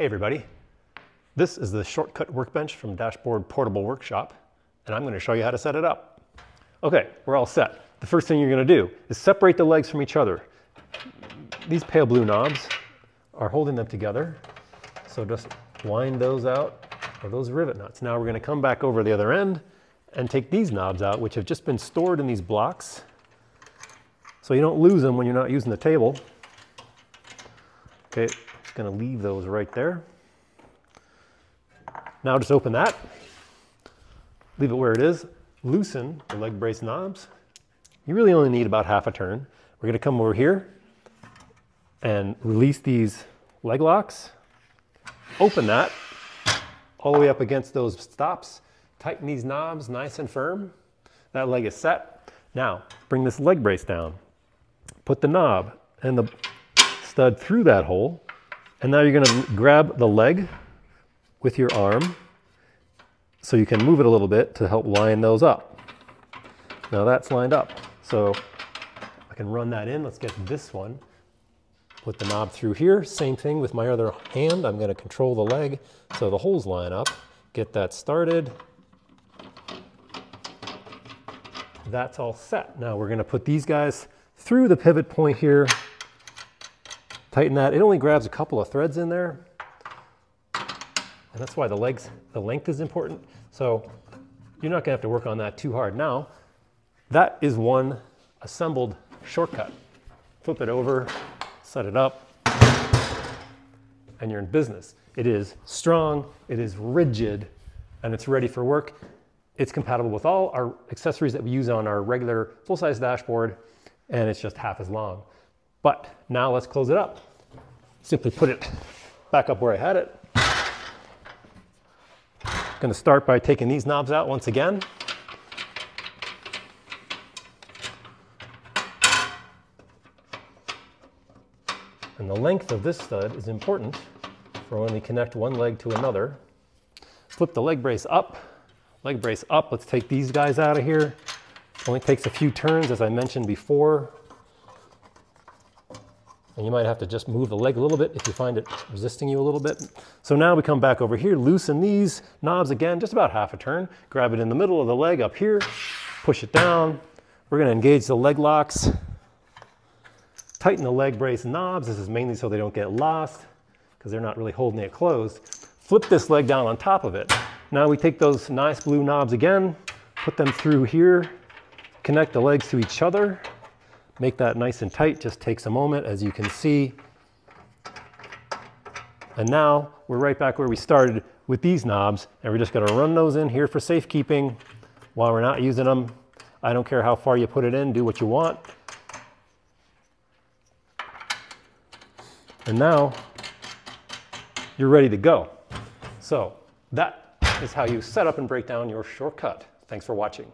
Hey everybody, this is the shortcut workbench from Dashboard Portable Workshop, and I'm going to show you how to set it up. Okay, we're all set. The first thing you're going to do is separate the legs from each other. These pale blue knobs are holding them together, so just wind those out, or those rivet nuts. Now we're going to come back over the other end and take these knobs out, which have just been stored in these blocks, so you don't lose them when you're not using the table. Okay, just going to leave those right there. Now just open that, leave it where it is, loosen the leg brace knobs. You really only need about half a turn. We're going to come over here and release these leg locks, open that all the way up against those stops, tighten these knobs nice and firm. That leg is set. Now bring this leg brace down, put the knob and the stud through that hole, and now you're going to grab the leg with your arm so you can move it a little bit to help line those up. Now that's lined up, so I can run that in. Let's get this one. Put the knob through here. Same thing with my other hand. I'm going to control the leg so the holes line up. Get that started. That's all set. Now we're going to put these guys through the pivot point here. Tighten that. It only grabs a couple of threads in there. And that's why the length is important. So you're not gonna have to work on that too hard. Now, that is one assembled shortcut. Flip it over, set it up, and you're in business. It is strong, it is rigid, and it's ready for work. It's compatible with all our accessories that we use on our regular full-size dashboard, and it's just half as long. But now let's close it up. Simply put it back up where I had it. Going to start by taking these knobs out once again. And the length of this stud is important for when we connect one leg to another. Flip the leg brace up. Leg brace up. Let's take these guys out of here. Only takes a few turns, as I mentioned before. And you might have to just move the leg a little bit if you find it resisting you a little bit. So now we come back over here, loosen these knobs again, just about half a turn. Grab it in the middle of the leg up here, push it down. We're going to engage the leg locks. Tighten the leg brace knobs. This is mainly so they don't get lost because they're not really holding it closed. Flip this leg down on top of it. Now we take those nice blue knobs again, put them through here, connect the legs to each other. Make that nice and tight, just takes a moment, as you can see. And now we're right back where we started with these knobs, and we're just gonna run those in here for safekeeping while we're not using them. I don't care how far you put it in, do what you want. And now you're ready to go. So that is how you set up and break down your shortcut. Thanks for watching.